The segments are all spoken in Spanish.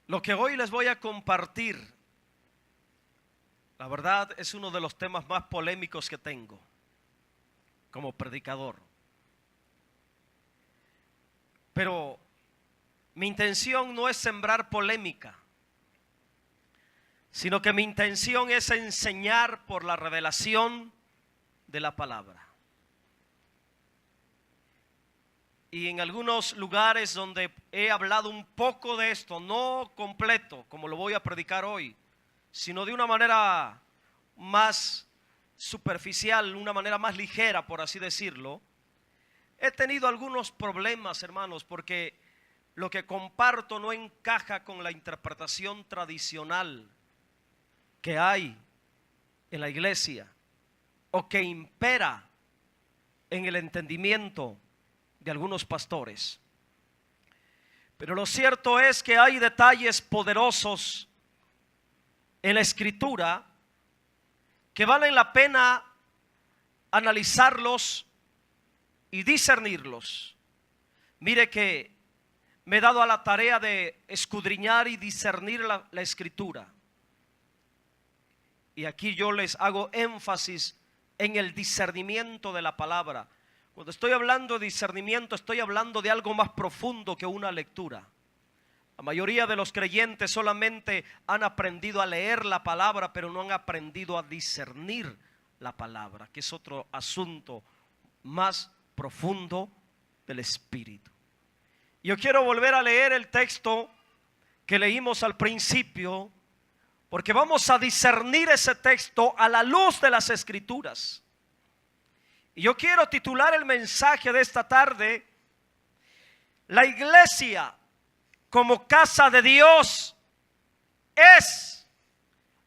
Lo que hoy les voy a compartir, la verdad, es uno de los temas más polémicos que tengo como predicador. Pero mi intención no es sembrar polémica, sino que mi intención es enseñar por la revelación de la palabra. Y en algunos lugares donde he hablado un poco de esto, no completo como lo voy a predicar hoy, sino de una manera más superficial, una manera más ligera, por así decirlo, he tenido algunos problemas, hermanos, porque lo que comparto no encaja con la interpretación tradicional que hay en la iglesia o que impera en el entendimiento de algunos pastores. Pero lo cierto es que hay detalles poderosos en la escritura que valen la pena analizarlos y discernirlos. Mire que me he dado a la tarea de escudriñar y discernir la escritura. Y aquí yo les hago énfasis en el discernimiento de la palabra. Cuando estoy hablando de discernimiento, estoy hablando de algo más profundo que una lectura. La mayoría de los creyentes solamente han aprendido a leer la palabra, pero no han aprendido a discernir la palabra, que es otro asunto más profundo del espíritu. Yo quiero volver a leer el texto que leímos al principio, porque vamos a discernir ese texto a la luz de las escrituras. Y yo quiero titular el mensaje de esta tarde: la iglesia como casa de Dios es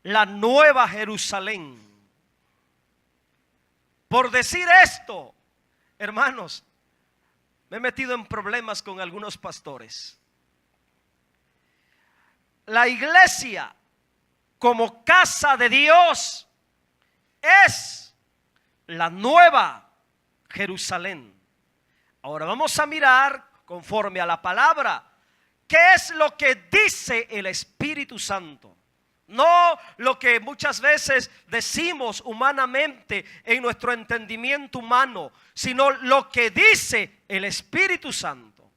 la nueva Jerusalén. Por decir esto, hermanos, me he metido en problemas con algunos pastores. La iglesia como casa de Dios es la nueva Jerusalén. Ahora vamos a mirar conforme a la palabra qué es lo que dice el Espíritu Santo. No lo que muchas veces decimos humanamente en nuestro entendimiento humano, sino lo que dice el Espíritu Santo.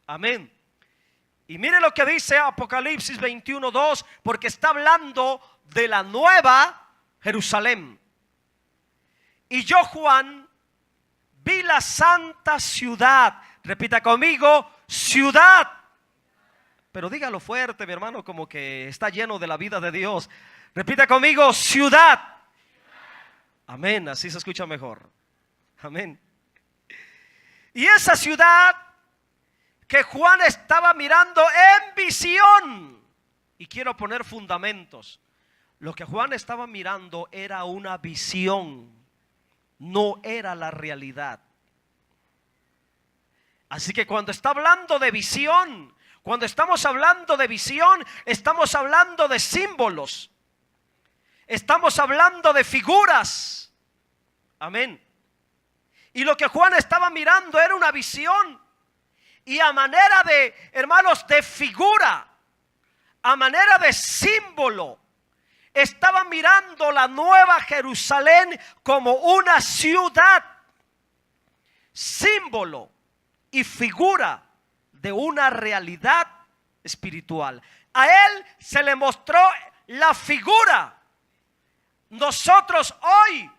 Amén. Y mire lo que dice Apocalipsis 21:2, porque está hablando de la nueva Jerusalén. Y yo, Juan, vi la santa ciudad. Repita conmigo: ciudad. Pero dígalo fuerte, mi hermano, como que está lleno de la vida de Dios. Repita conmigo: ciudad. Amén, así se escucha mejor. Amén. Y esa ciudad que Juan estaba mirando en visión, y quiero poner fundamentos, lo que Juan estaba mirando era una visión, no era la realidad. Así que cuando está hablando de visión, cuando estamos hablando de visión, estamos hablando de símbolos, estamos hablando de figuras. Amén. Y lo que Juan estaba mirando era una visión, y a manera de, hermanos, de figura, a manera de símbolo, estaba mirando la nueva Jerusalén como una ciudad, símbolo y figura de una realidad espiritual. A él se le mostró la figura. Nosotros hoy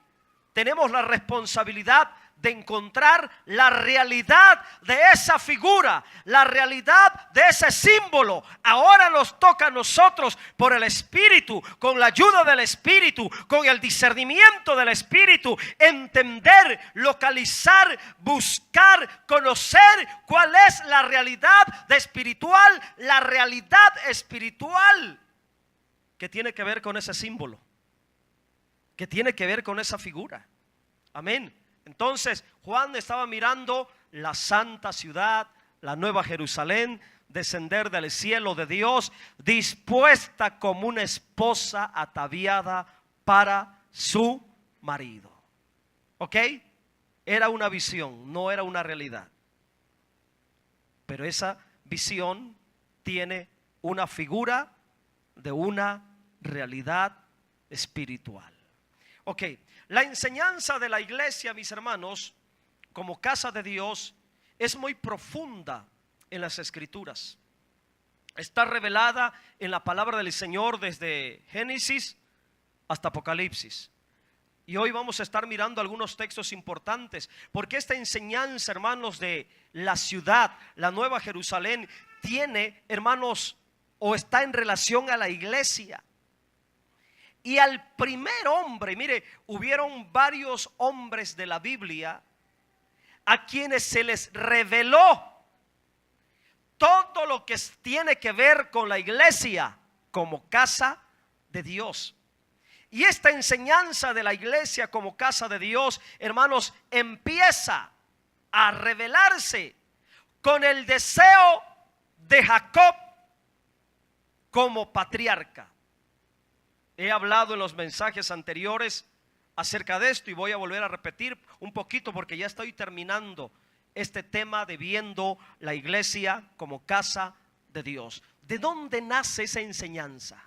tenemos la responsabilidad de encontrar la realidad de esa figura, la realidad de ese símbolo. Ahora nos toca a nosotros, por el Espíritu, con la ayuda del Espíritu, con el discernimiento del Espíritu, entender, localizar, buscar, conocer cuál es la realidad espiritual, la realidad espiritual que tiene que ver con ese símbolo, que tiene que ver con esa figura. Amén. Entonces Juan estaba mirando la santa ciudad, la nueva Jerusalén, descender del cielo de Dios, dispuesta como una esposa ataviada para su marido. ¿Ok? Era una visión, no era una realidad. Pero esa visión tiene una figura de una realidad espiritual. Ok, la enseñanza de la iglesia, mis hermanos, como casa de Dios, es muy profunda en las escrituras. Está revelada en la palabra del Señor desde Génesis hasta Apocalipsis. Y hoy vamos a estar mirando algunos textos importantes, porque esta enseñanza, hermanos, de la ciudad, la Nueva Jerusalén, tiene, hermanos, o está en relación a la iglesia. Y al primer hombre, mire, hubieron varios hombres de la Biblia a quienes se les reveló todo lo que tiene que ver con la iglesia como casa de Dios. Y esta enseñanza de la iglesia como casa de Dios, hermanos, empieza a revelarse con el deseo de Jacob como patriarca. He hablado en los mensajes anteriores acerca de esto y voy a volver a repetir un poquito porque ya estoy terminando este tema de viendo la iglesia como casa de Dios. ¿De dónde nace esa enseñanza?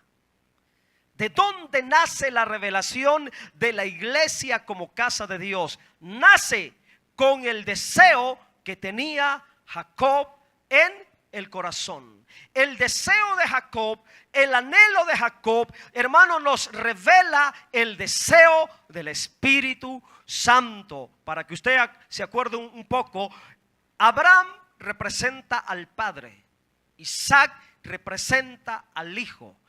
¿De dónde nace la revelación de la iglesia como casa de Dios? Nace con el deseo que tenía Jacob en el corazón. El deseo de Jacob, el anhelo de Jacob, hermano, nos revela el deseo del Espíritu Santo. Para que usted se acuerde un poco, Abraham representa al Padre, Isaac representa al Hijo,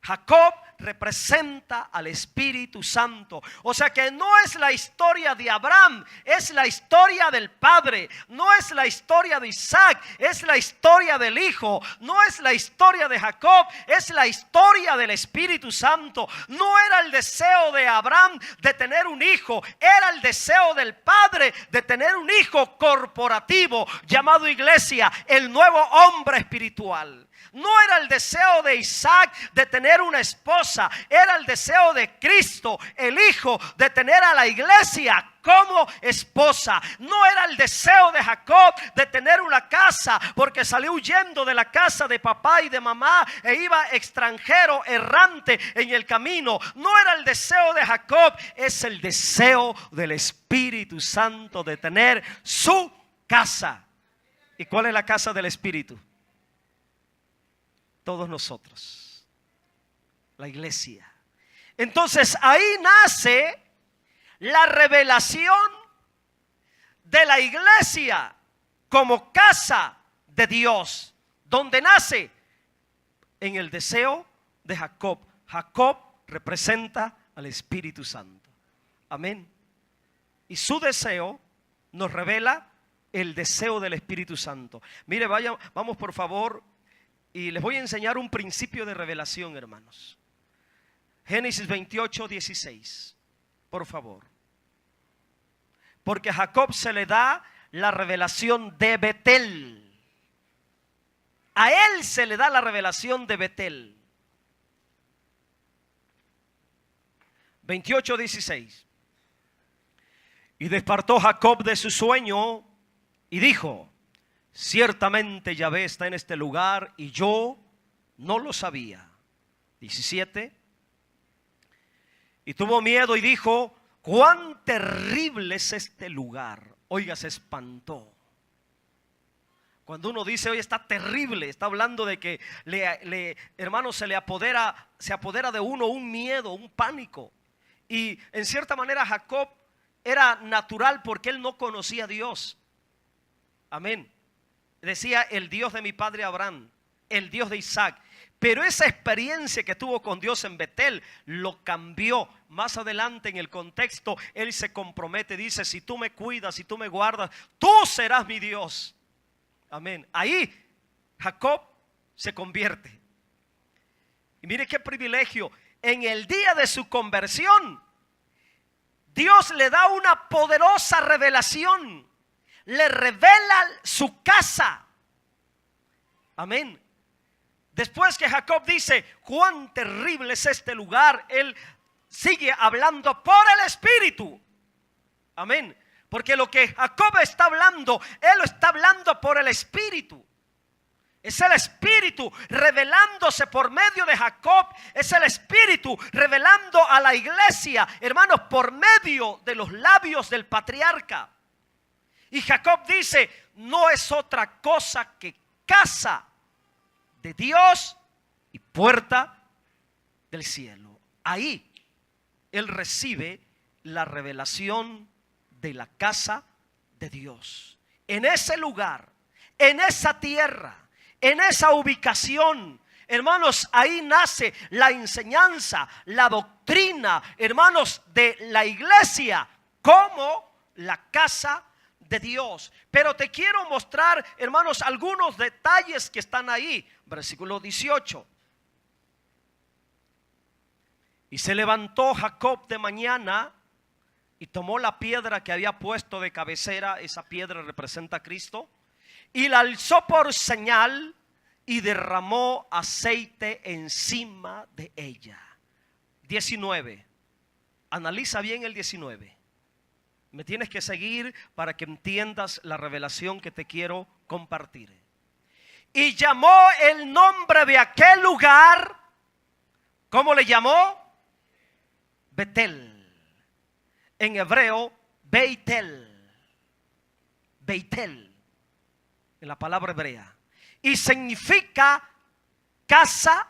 Jacob representa al Espíritu Santo. O sea que no es la historia de Abraham, es la historia del Padre. No es la historia de Isaac, es la historia del Hijo. No es la historia de Jacob, es la historia del Espíritu Santo. No era el deseo de Abraham de tener un hijo, era el deseo del Padre de tener un hijo corporativo llamado iglesia, el nuevo hombre espiritual. No era el deseo de Isaac de tener una esposa, era el deseo de Cristo, el Hijo, de tener a la iglesia como esposa. No era el deseo de Jacob de tener una casa, porque salió huyendo de la casa de papá y de mamá e iba extranjero, errante en el camino. No era el deseo de Jacob, es el deseo del Espíritu Santo de tener su casa. ¿Y cuál es la casa del Espíritu? Todos nosotros, la iglesia. Entonces ahí nace la revelación de la iglesia como casa de Dios. ¿Dónde nace? En el deseo de Jacob. Jacob representa al Espíritu Santo. Amén. Y su deseo nos revela el deseo del Espíritu Santo. Mire, vamos por favor. Y les voy a enseñar un principio de revelación, hermanos. Génesis 28, 16. Por favor. Porque a Jacob se le da la revelación de Betel. A él se le da la revelación de Betel. 28, 16. Y despertó Jacob de su sueño y dijo: ciertamente Yahvé está en este lugar y yo no lo sabía. 17. Y tuvo miedo y dijo: cuán terrible es este lugar. Oiga, se espantó. Cuando uno dice hoy está terrible, está hablando de que hermano, se apodera de uno un miedo, un pánico. Y en cierta manera Jacob era natural porque él no conocía a Dios. Amén. Decía el Dios de mi padre Abraham, el Dios de Isaac. Pero esa experiencia que tuvo con Dios en Betel lo cambió. Más adelante en el contexto él se compromete, dice: si tú me cuidas, si tú me guardas, tú serás mi Dios. Amén. Ahí Jacob se convierte. Y mire qué privilegio. En el día de su conversión, Dios le da una poderosa revelación. Le revela su casa. Amén. Después que Jacob dice: cuán terrible es este lugar, él sigue hablando por el Espíritu. Amén. Porque lo que Jacob está hablando, él lo está hablando por el Espíritu. Es el Espíritu revelándose por medio de Jacob. Es el Espíritu revelando a la iglesia, hermanos, por medio de los labios del patriarca. Y Jacob dice, no es otra cosa que casa de Dios y puerta del cielo. Ahí él recibe la revelación de la casa de Dios. En ese lugar, en esa tierra, en esa ubicación, hermanos, ahí nace la enseñanza, la doctrina, hermanos, de la iglesia como la casa de Dios. Pero te quiero mostrar, hermanos, algunos detalles que están ahí. Versículo 18. Y se levantó Jacob de mañana y tomó la piedra que había puesto de cabecera. Esa piedra representa a Cristo. Y la alzó por señal y derramó aceite encima de ella. 19. Analiza bien el 19. Me tienes que seguir para que entiendas la revelación que te quiero compartir. Y llamó el nombre de aquel lugar, ¿cómo le llamó? Betel. En hebreo, Beitel. Beitel. En la palabra hebrea. Y significa casa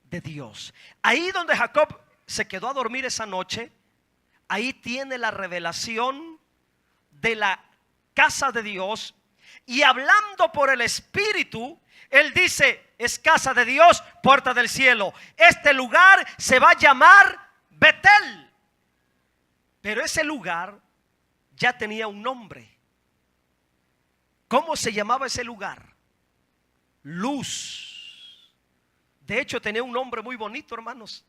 de Dios. Ahí donde Jacob se quedó a dormir esa noche, ahí tiene la revelación de la casa de Dios. Y hablando por el Espíritu, él dice, es casa de Dios, puerta del cielo. Este lugar se va a llamar Betel. Pero ese lugar ya tenía un nombre. ¿Cómo se llamaba ese lugar? Luz. De hecho tenía un nombre muy bonito, hermanos.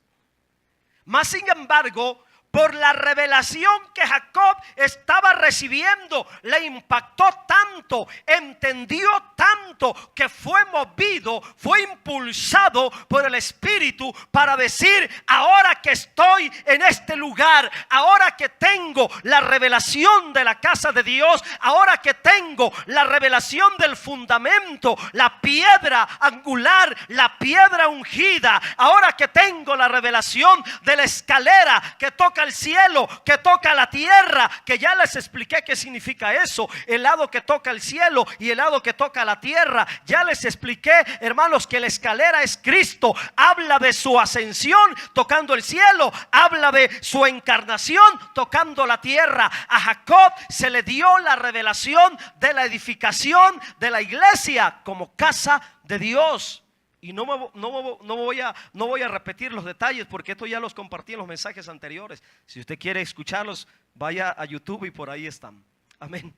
Mas sin embargo, por la revelación que Jacob estaba recibiendo, le impactó tanto, entendió tanto, que fue movido, fue impulsado por el Espíritu para decir, ahora que estoy en este lugar, ahora que tengo la revelación de la casa de Dios, ahora que tengo la revelación del fundamento, la piedra angular, la piedra ungida, ahora que tengo la revelación de la escalera que toca el cielo, que toca la tierra, que ya les expliqué qué significa eso, el lado que toca el cielo y el lado que toca la tierra. Ya les expliqué, hermanos, que la escalera es Cristo, habla de su ascensión tocando el cielo, habla de su encarnación tocando la tierra. A Jacob se le dio la revelación de la edificación de la iglesia como casa de Dios. Y no voy a repetir los detalles, porque esto ya los compartí en los mensajes anteriores. Si usted quiere escucharlos, vaya a YouTube y por ahí están. Amén.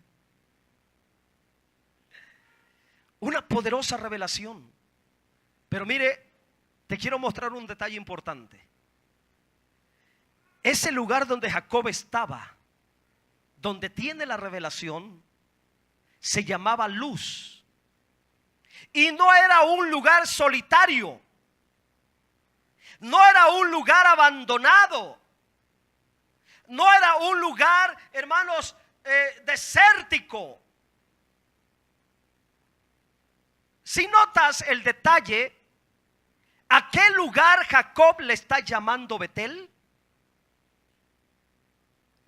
Una poderosa revelación. Pero mire, te quiero mostrar un detalle importante. Ese lugar donde Jacob estaba, donde tiene la revelación, se llamaba Luz. Y no era un lugar solitario, no era un lugar abandonado, no era un lugar, hermanos, desértico. Si notas el detalle, ¿a qué lugar Jacob le está llamando Betel?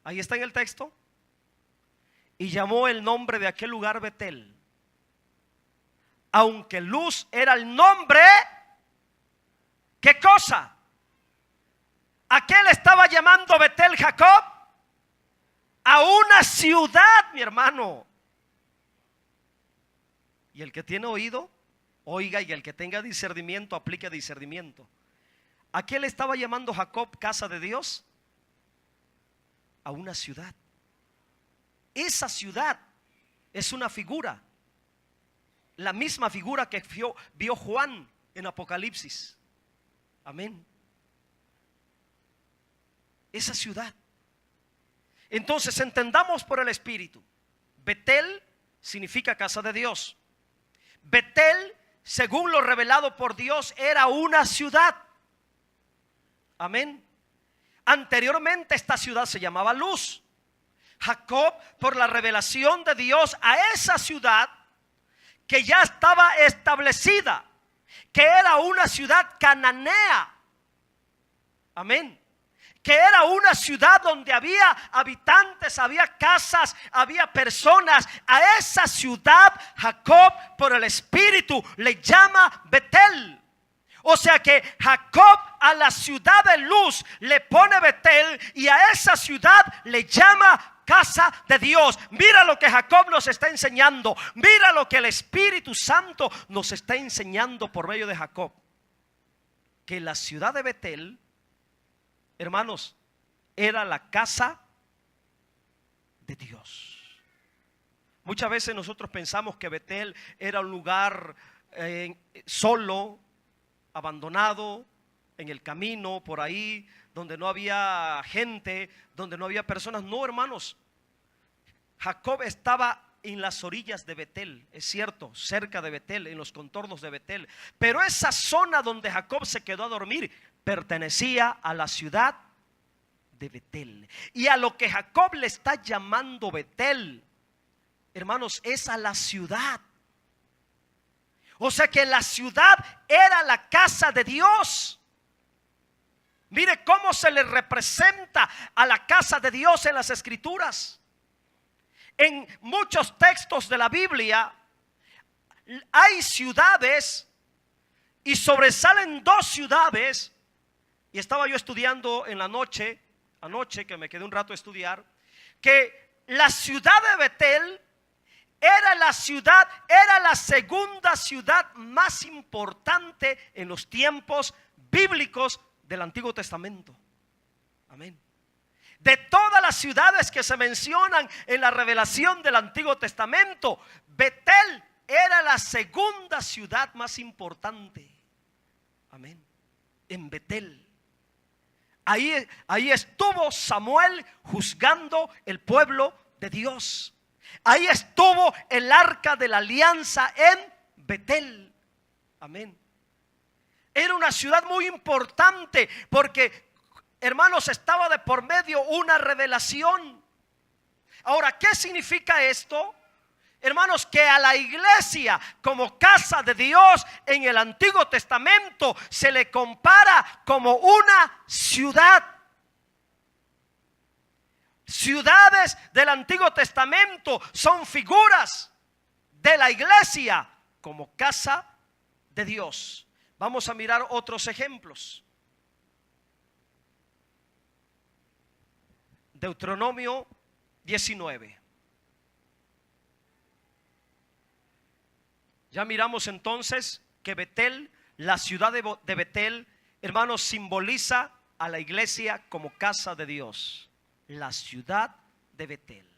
Ahí está en el texto. Y llamó el nombre de aquel lugar Betel. Aunque Luz era el nombre, ¿qué cosa? ¿A qué le estaba llamando Betel Jacob? A una ciudad, mi hermano. Y el que tiene oído, oiga, y el que tenga discernimiento, aplique discernimiento. ¿A qué le estaba llamando Jacob casa de Dios? A una ciudad. Esa ciudad es una figura. La misma figura que vio Juan en Apocalipsis. Amén. Esa ciudad. Entonces entendamos por el Espíritu. Betel significa casa de Dios. Betel, según lo revelado por Dios, era una ciudad. Amén. Anteriormente esta ciudad se llamaba Luz. Jacob, por la revelación de Dios a esa ciudad, que ya estaba establecida, que era una ciudad cananea. Amén. Que era una ciudad donde había habitantes, había casas, había personas. A esa ciudad Jacob, por el Espíritu, le llama Betel. O sea que Jacob a la ciudad de luz le pone Betel, y a esa ciudad le llama casa de Dios. Mira lo que Jacob nos está enseñando. Mira lo que el Espíritu Santo nos está enseñando por medio de Jacob. Que la ciudad de Betel, hermanos, era la casa de Dios. Muchas veces nosotros pensamos que Betel era un lugar solo, abandonado, en el camino, por ahí, donde no había gente, donde no había personas. No, hermanos, Jacob estaba en las orillas de Betel, es cierto, cerca de Betel, en los contornos de Betel. Pero esa zona donde Jacob se quedó a dormir pertenecía a la ciudad de Betel. Y a lo que Jacob le está llamando Betel, hermanos, es a la ciudad. O sea que la ciudad era la casa de Dios. Mire cómo se le representa a la casa de Dios en las Escrituras. En muchos textos de la Biblia hay ciudades, y sobresalen dos ciudades. Y estaba yo estudiando en la noche, anoche que me quedé un rato a estudiar, que la ciudad de Betel era la segunda ciudad más importante en los tiempos bíblicos del Antiguo Testamento. Amén. De todas las ciudades que se mencionan en la revelación del Antiguo Testamento, Betel era la segunda ciudad más importante. Amén. En Betel. Ahí estuvo Samuel juzgando el pueblo de Dios. Ahí estuvo el arca de la alianza en Betel. Amén. Era una ciudad muy importante porque, hermanos, estaba de por medio una revelación. Ahora, ¿qué significa esto? Hermanos, que a la iglesia como casa de Dios en el Antiguo Testamento se le compara como una ciudad. Ciudades del Antiguo Testamento son figuras de la iglesia como casa de Dios. Vamos a mirar otros ejemplos. Deuteronomio 19. Ya miramos entonces que Betel, la ciudad de Betel, hermanos, simboliza a la iglesia como casa de Dios. La ciudad de Betel.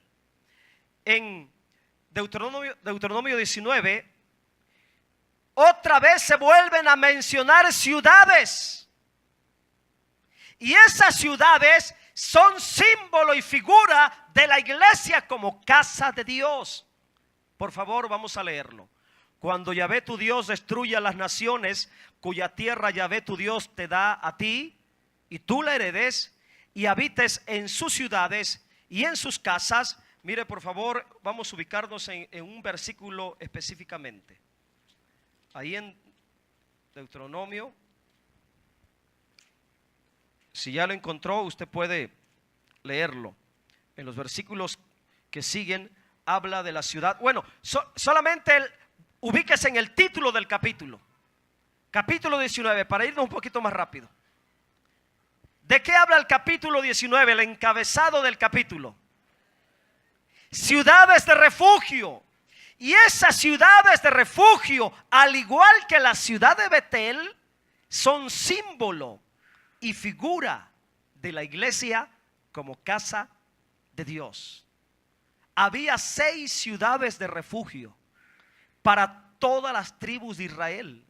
En Deuteronomio 19, otra vez se vuelven a mencionar ciudades. Y esas ciudades son símbolo y figura de la iglesia como casa de Dios. Por favor, vamos a leerlo. Cuando Yahvé tu Dios destruya las naciones cuya tierra Yahvé tu Dios te da a ti, y tú la heredes y habites en sus ciudades y en sus casas. Mire, por favor, vamos a ubicarnos en un versículo específicamente. Ahí en Deuteronomio, si ya lo encontró, usted puede leerlo. En los versículos que siguen habla de la ciudad. Bueno, solamente ubíquese en el título del capítulo. Capítulo 19, para irnos un poquito más rápido. ¿De qué habla el capítulo 19? El encabezado del capítulo. Ciudades de refugio. Y esas ciudades de refugio, al igual que la ciudad de Betel, son símbolo y figura de la iglesia como casa de Dios. Había 6 ciudades de refugio para todas las tribus de Israel.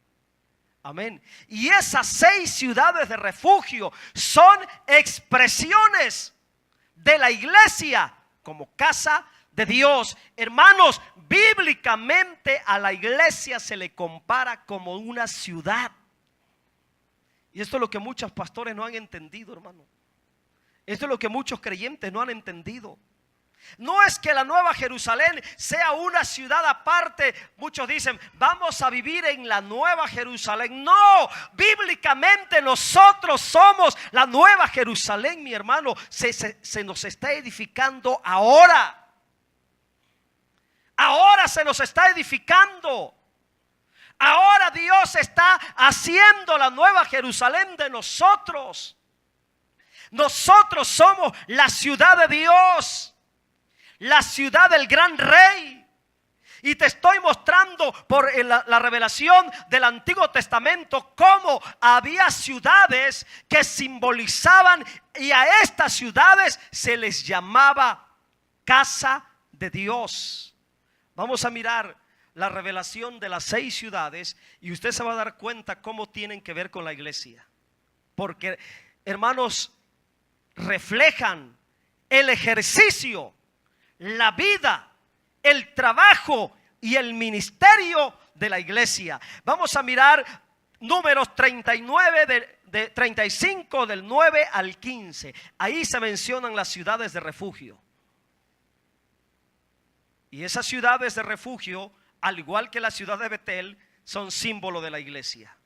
Amén. Y esas 6 ciudades de refugio son expresiones de la iglesia como casa de Dios. Hermanos, bíblicamente a la iglesia se le compara como una ciudad. Y esto es lo que muchos pastores no han entendido, hermano. Esto es lo que muchos creyentes no han entendido. No es que la Nueva Jerusalén sea una ciudad aparte. Muchos dicen, vamos a vivir en la Nueva Jerusalén. No, bíblicamente nosotros somos la Nueva Jerusalén, mi hermano. Se nos está edificando ahora. Ahora se nos está edificando. Ahora Dios está haciendo la Nueva Jerusalén de nosotros. Nosotros somos la ciudad de Dios, la ciudad del gran rey. Y te estoy mostrando por la revelación del Antiguo Testamento cómo había ciudades que simbolizaban, y a estas ciudades se les llamaba casa de Dios. Vamos a mirar la revelación de las 6 ciudades y usted se va a dar cuenta cómo tienen que ver con la iglesia. Porque, hermanos, reflejan el ejercicio, la vida, el trabajo y el ministerio de la iglesia. Vamos a mirar Números 39 de 35 del 9 al 15. Ahí se mencionan las ciudades de refugio. Y esas ciudades de refugio, al igual que la ciudad de Betel, son símbolo de la iglesia.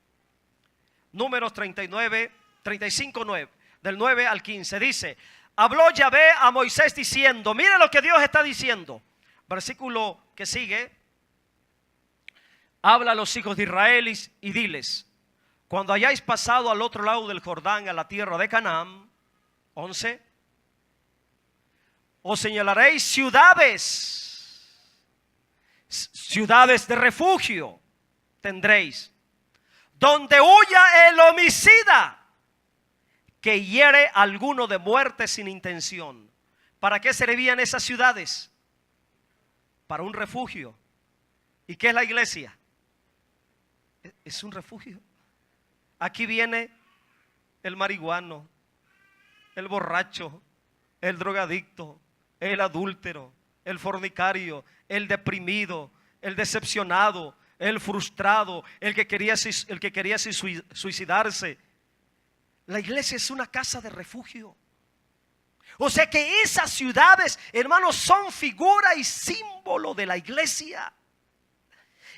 Números 35, 9, del 9 al 15 dice: habló Yahvé a Moisés diciendo, mire lo que Dios está diciendo. Versículo que sigue: habla a los hijos de Israel y diles, cuando hayáis pasado al otro lado del Jordán, a la tierra de Canaán, 11, os señalaréis ciudades de refugio tendréis, donde huya el homicida que hiere a alguno de muerte sin intención. ¿Para qué servían esas ciudades? Para un refugio. ¿Y qué es la iglesia? Es un refugio. Aquí viene el marihuano, el borracho, el drogadicto, el adúltero, el fornicario, el deprimido, el decepcionado, el frustrado, el que quería suicidarse. La iglesia es una casa de refugio. O sea que esas ciudades, hermanos, son figura y símbolo de la iglesia.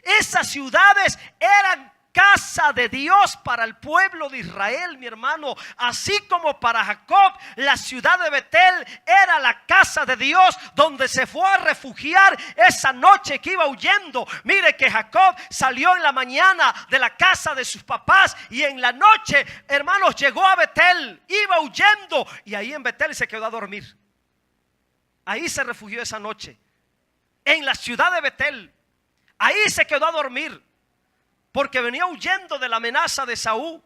Esas ciudades eran casa de Dios para el pueblo de Israel, mi hermano. Así como para Jacob la ciudad de Betel era la casa de Dios, donde se fue a refugiar esa noche que iba huyendo. Mire que Jacob salió en la mañana de la casa de sus papás y en la noche, hermanos, llegó a Betel, iba huyendo y ahí en Betel se quedó a dormir. Ahí se refugió esa noche, en la ciudad de Betel. Ahí se quedó a dormir, porque venía huyendo de la amenaza de Saúl.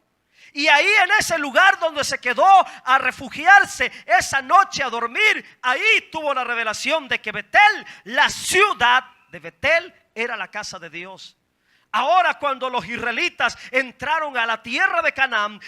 Y ahí en ese lugar donde se quedó a refugiarse esa noche a dormir, ahí tuvo la revelación de que Betel, la ciudad de Betel, era la casa de Dios. Ahora cuando los israelitas entraron a la tierra de Canaán,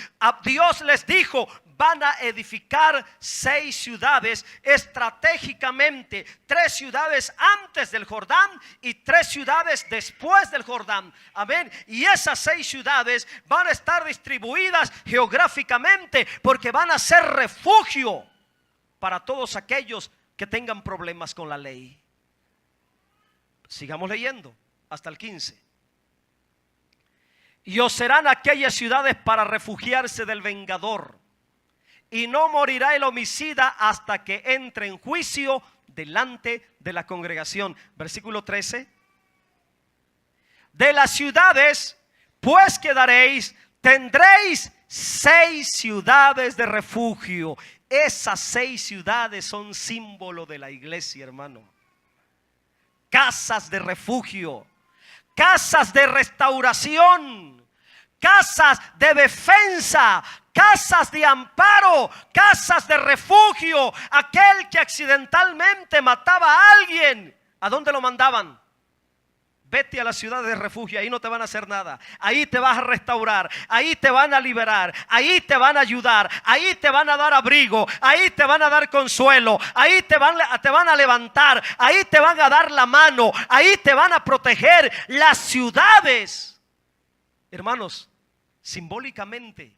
Dios les dijo: van a edificar 6 ciudades estratégicamente, 3 ciudades antes del Jordán y 3 ciudades después del Jordán. Amén. Y esas 6 ciudades van a estar distribuidas geográficamente, porque van a ser refugio para todos aquellos que tengan problemas con la ley. Sigamos leyendo hasta el 15. Y os serán aquellas ciudades para refugiarse del vengador, y no morirá el homicida hasta que entre en juicio delante de la congregación. Versículo 13. De las ciudades pues quedaréis, tendréis 6 ciudades de refugio. Esas 6 ciudades son símbolo de la iglesia, hermano. Casas de refugio, casas de restauración, casas de defensa, casas de amparo, casas de refugio. Aquel que accidentalmente mataba a alguien, ¿a dónde lo mandaban? Vete a la ciudad de refugio, ahí no te van a hacer nada. Ahí te vas a restaurar, ahí te van a liberar, ahí te van a ayudar, ahí te van a dar abrigo, ahí te van a dar consuelo, ahí te van a levantar, ahí te van a dar la mano, ahí te van a proteger. Las ciudades, hermanos, simbólicamente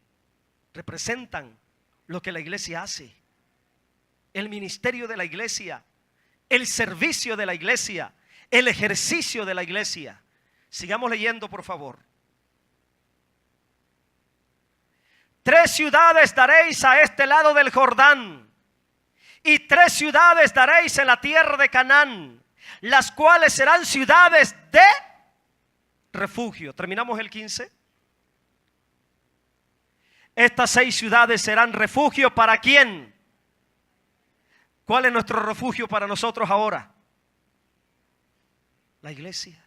representan lo que la iglesia hace, el ministerio de la iglesia. el servicio de la iglesia, el ejercicio de la iglesia. Sigamos leyendo, por favor. 3 ciudades daréis a este lado del Jordán, y 3 ciudades daréis en la tierra de Canaán, las cuales serán ciudades de refugio. Terminamos el 15. Estas 6 ciudades serán refugio ¿para quién? ¿Cuál es nuestro refugio para nosotros ahora? La iglesia.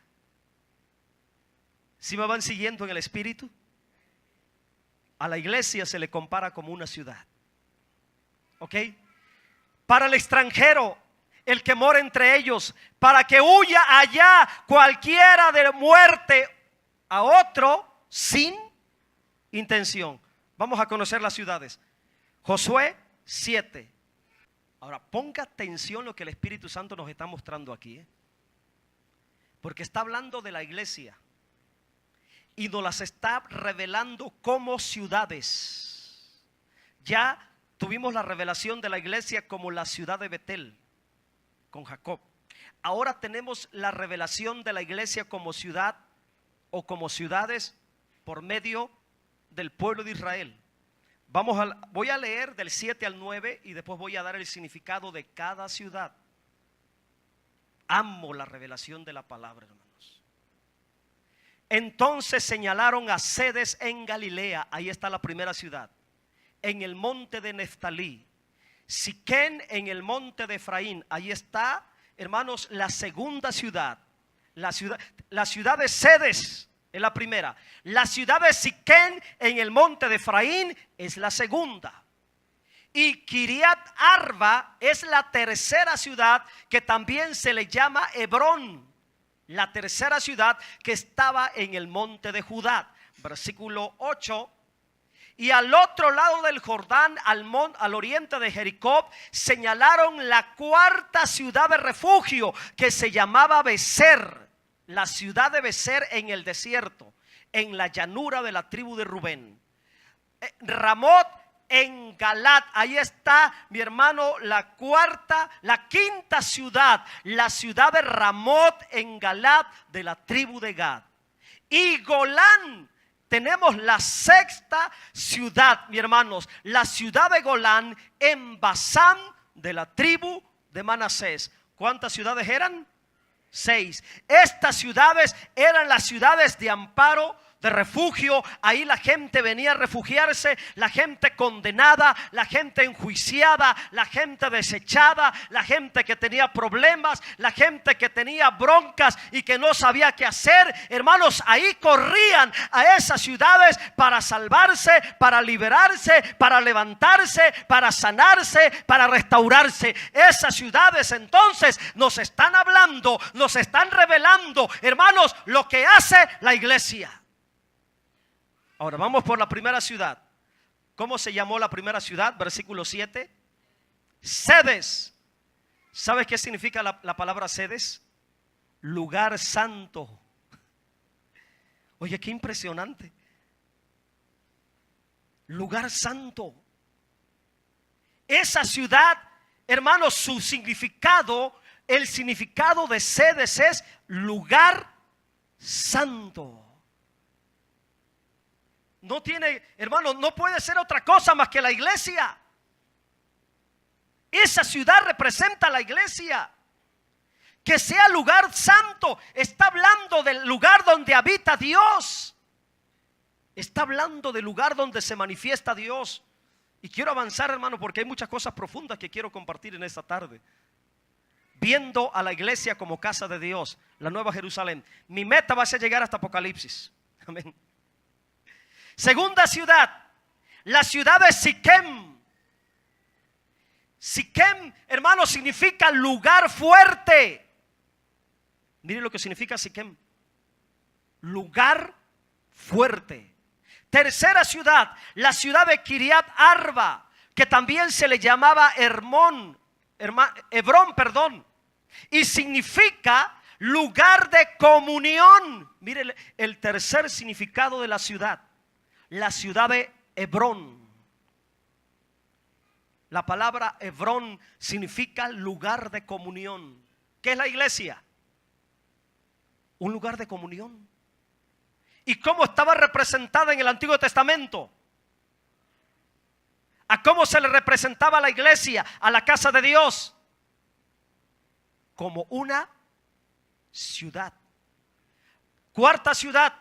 ¿Sí me van siguiendo en el espíritu? A la iglesia se le compara como una ciudad. ¿Ok? Para el extranjero, el que mora entre ellos, para que huya allá cualquiera de muerte a otro sin intención. Vamos a conocer las ciudades. Josué 7. Ahora ponga atención lo que el Espíritu Santo nos está mostrando aquí, porque está hablando de la iglesia y nos las está revelando como ciudades. Ya tuvimos la revelación de la iglesia como la ciudad de Betel con Jacob. Ahora tenemos la revelación de la iglesia como ciudad o como ciudades por medio del pueblo de Israel. Voy a leer del 7 al 9 y después voy a dar el significado de cada ciudad. Amo la revelación de la palabra, hermanos. Entonces señalaron a Cedes en Galilea, ahí está la primera ciudad, en el monte de Neftalí, Siquén en el monte de Efraín, ahí está, hermanos, la segunda ciudad. La ciudad de Cedes es la primera. La ciudad de Siquén en el monte de Efraín es la segunda. Y Kiriat Arba es la tercera ciudad, que también se le llama Hebrón, la tercera ciudad que estaba en el monte de Judá. Versículo 8. Y al otro lado del Jordán, al oriente de Jericó, señalaron la cuarta ciudad de refugio, que se llamaba Beser, la ciudad de Beser en el desierto, en la llanura de la tribu de Rubén. Ramot en Galat, ahí está, mi hermano, la quinta ciudad, la ciudad de Ramot en Galat de la tribu de Gad. Y Golán, tenemos la sexta ciudad, mi hermanos, la ciudad de Golán en Basán de la tribu de Manasés. ¿Cuántas ciudades eran? 6. Estas ciudades eran las ciudades de amparo, de refugio. Ahí la gente venía a refugiarse, la gente condenada, la gente enjuiciada, la gente desechada, la gente que tenía problemas, la gente que tenía broncas y que no sabía qué hacer. Hermanos, ahí corrían a esas ciudades para salvarse, para liberarse, para levantarse, para sanarse, para restaurarse. Esas ciudades entonces nos están hablando, nos están revelando, hermanos, lo que hace la iglesia. Ahora vamos por la primera ciudad. ¿Cómo se llamó la primera ciudad? Versículo 7. Cedes. ¿Sabes qué significa la palabra Cedes? Lugar santo. Oye, qué impresionante. Lugar santo. Esa ciudad, hermanos, su significado, el significado de Cedes es lugar santo. No tiene, hermano, no puede ser otra cosa más que la iglesia. Esa ciudad representa a la iglesia. Que sea lugar santo. Está hablando del lugar donde habita Dios. Está hablando del lugar donde se manifiesta Dios. Y quiero avanzar, hermano, porque hay muchas cosas profundas que quiero compartir en esta tarde. Viendo a la iglesia como casa de Dios, la Nueva Jerusalén. Mi meta va a ser llegar hasta Apocalipsis. Amén. Segunda ciudad, la ciudad de Siquem. Siquem, hermano, significa lugar fuerte. Miren lo que significa Siquem. Lugar fuerte. Tercera ciudad, la ciudad de Kiriat Arba, que también se le llamaba Hebrón, y significa lugar de comunión. Miren el tercer significado de la ciudad. La ciudad de Hebrón. La palabra Hebrón significa lugar de comunión. ¿Qué es la iglesia? Un lugar de comunión. ¿Y cómo estaba representada en el Antiguo Testamento? ¿A cómo se le representaba a la iglesia, a la casa de Dios? Como una ciudad. Cuarta ciudad.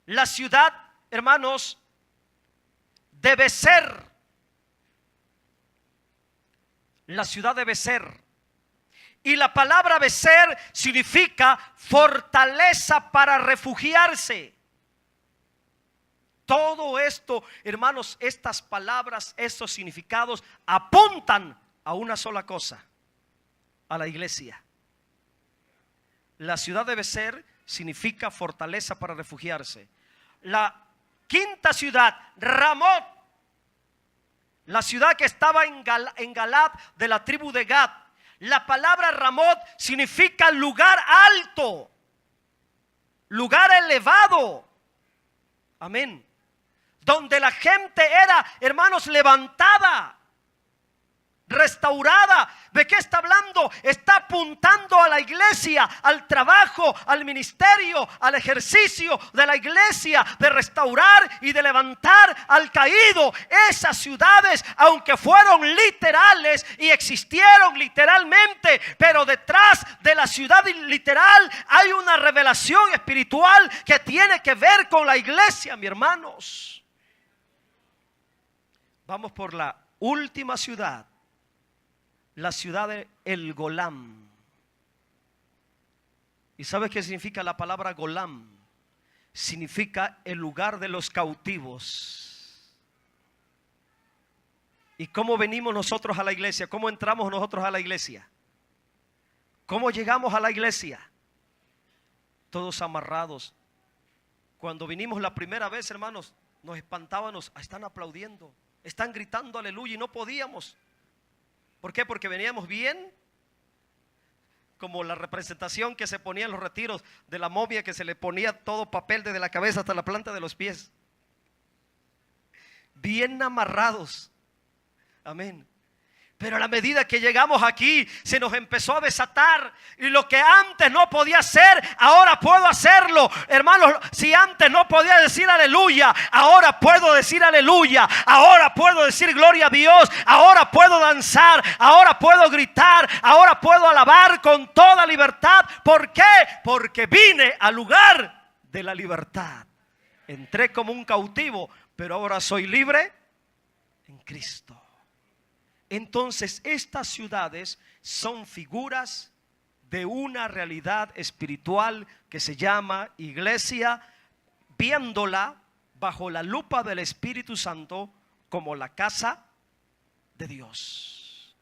La ciudad, hermanos, debe ser. La ciudad debe ser. Y la palabra Becer significa fortaleza para refugiarse. Todo esto, hermanos, estas palabras, estos significados apuntan a una sola cosa: a la iglesia. La ciudad de Becer significa fortaleza para refugiarse. La quinta ciudad, Ramot, la ciudad que estaba en Galad, de la tribu de Gad. La palabra Ramot significa lugar alto, lugar elevado. Amén. Donde la gente era, hermanos, levantada, restaurada. ¿De qué está hablando? Está apuntando a la iglesia, al trabajo, al ministerio, al ejercicio de la iglesia, de restaurar y de levantar al caído. Esas ciudades, aunque fueron literales y existieron literalmente, pero detrás de la ciudad literal hay una revelación espiritual que tiene que ver con la iglesia, mis hermanos. Vamos por la última ciudad. La ciudad de El Golam. ¿Y sabes qué significa la palabra Golam? Significa el lugar de los cautivos. ¿Y cómo venimos nosotros a la iglesia? ¿Cómo entramos nosotros a la iglesia? ¿Cómo llegamos a la iglesia? Todos amarrados. Cuando vinimos la primera vez, hermanos, nos espantábamos. Están aplaudiendo, están gritando aleluya, y no podíamos. ¿Por qué? Porque veníamos bien, como la representación que se ponía en los retiros de la momia, que se le ponía todo papel desde la cabeza hasta la planta de los pies. Bien amarrados. Amén. Pero a la medida que llegamos aquí, se nos empezó a desatar. Y lo que antes no podía hacer, ahora puedo hacerlo. Hermanos, si antes no podía decir aleluya, ahora puedo decir aleluya. Ahora puedo decir gloria a Dios. Ahora puedo danzar. Ahora puedo gritar. Ahora puedo alabar con toda libertad. ¿Por qué? Porque vine al lugar de la libertad. Entré como un cautivo, pero ahora soy libre en Cristo. Entonces, estas ciudades son figuras de una realidad espiritual que se llama iglesia, viéndola bajo la lupa del Espíritu Santo como la casa de Dios.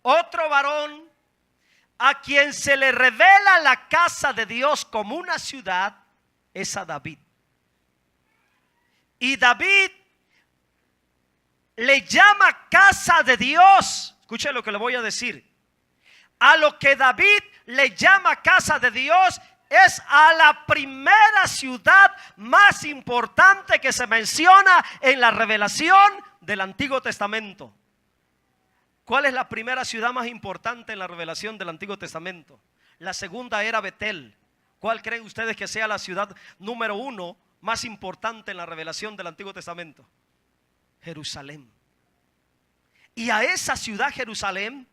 Otro varón a quien se le revela la casa de Dios como una ciudad es a David. Y David le llama casa de Dios. Escuche lo que le voy a decir. A lo que David le llama casa de Dios es a la primera ciudad más importante que se menciona en la revelación del Antiguo Testamento. ¿Cuál es la primera ciudad más importante en la revelación del Antiguo Testamento? La segunda era Betel. ¿Cuál creen ustedes que sea la ciudad número 1 más importante en la revelación del Antiguo Testamento? Jerusalén. Y a esa ciudad Jerusalén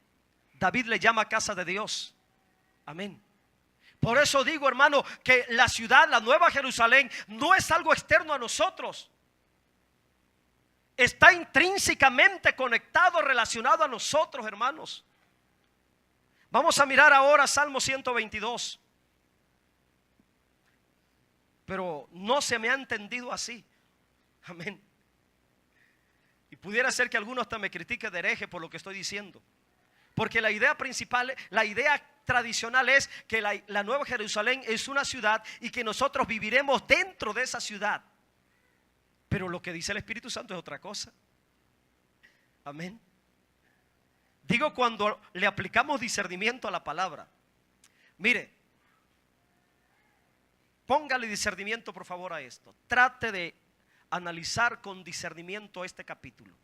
David le llama casa de Dios. Amén. Por eso digo, hermano, que la ciudad, la nueva Jerusalén, no es algo externo a nosotros. Está intrínsecamente conectado, relacionado a nosotros, hermanos. Vamos a mirar ahora Salmo 122. Pero no se me ha entendido así. Amén. Y pudiera ser que alguno hasta me critique de hereje por lo que estoy diciendo. Porque la idea principal, la idea tradicional es que la Nueva Jerusalén es una ciudad y que nosotros viviremos dentro de esa ciudad. Pero lo que dice el Espíritu Santo es otra cosa. Amén. Digo, cuando le aplicamos discernimiento a la palabra. Mire, póngale discernimiento por favor a esto. Trate de analizar con discernimiento este capítulo.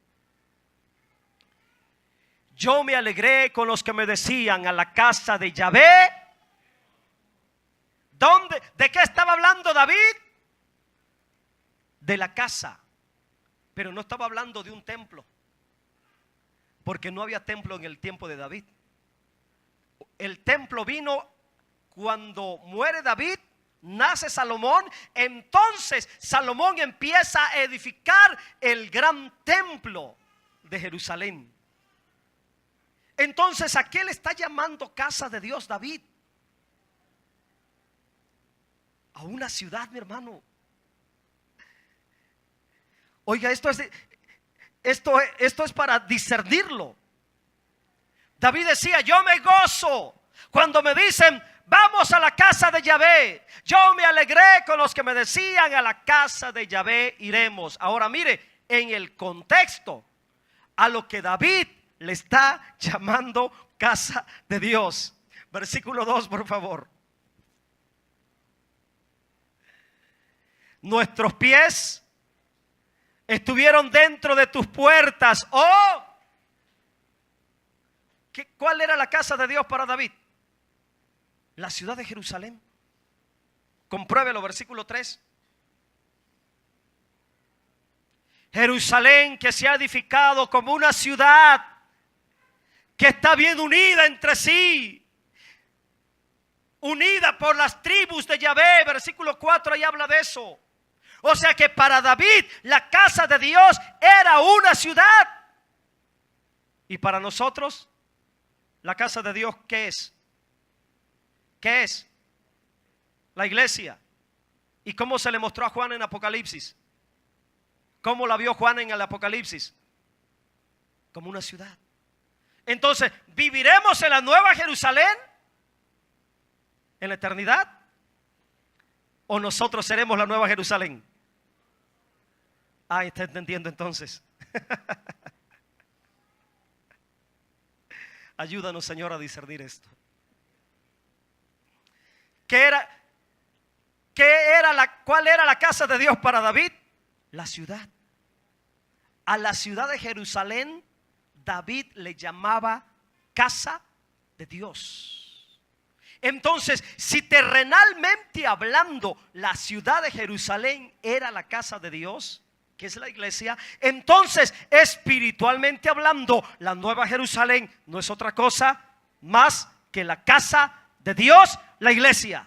yo me alegré con los que me decían, a la casa de Yahvé. ¿Dónde? ¿De qué estaba hablando David? De la casa. Pero no estaba hablando de un templo, porque no había templo en el tiempo de David. El templo vino cuando muere David, nace Salomón. Entonces Salomón empieza a edificar el gran templo de Jerusalén. Entonces, ¿a qué le está llamando casa de Dios David? A una ciudad, mi hermano. Oiga, esto es para discernirlo. David decía, yo me gozo cuando me dicen, vamos a la casa de Yahvé. Yo me alegré con los que me decían, a la casa de Yahvé iremos. Ahora mire, en el contexto, a lo que David le está llamando casa de Dios. Versículo 2, por favor. Nuestros pies estuvieron dentro de tus puertas. Oh, ¿cuál era la casa de Dios para David? La ciudad de Jerusalén. Compruébelo, versículo 3. Jerusalén, que se ha edificado como una ciudad que está bien unida entre sí, unida por las tribus de Yahvé. Versículo 4 ahí habla de eso. O sea que para David la casa de Dios era una ciudad. Y para nosotros la casa de Dios, ¿qué es? ¿Qué es? La iglesia. ¿Y cómo se le mostró a Juan en Apocalipsis? ¿Cómo la vio Juan en el Apocalipsis? Como una ciudad. Entonces, ¿viviremos en la nueva Jerusalén en la eternidad? ¿O nosotros seremos la nueva Jerusalén? Ah, está entendiendo entonces. Ayúdanos, Señor, a discernir esto. ¿Cuál era la casa de Dios para David? La ciudad. A la ciudad de Jerusalén David le llamaba casa de Dios. Entonces, si terrenalmente hablando la ciudad de Jerusalén era la casa de Dios, que es la iglesia, entonces espiritualmente hablando la nueva Jerusalén no es otra cosa más que la casa de Dios, la iglesia.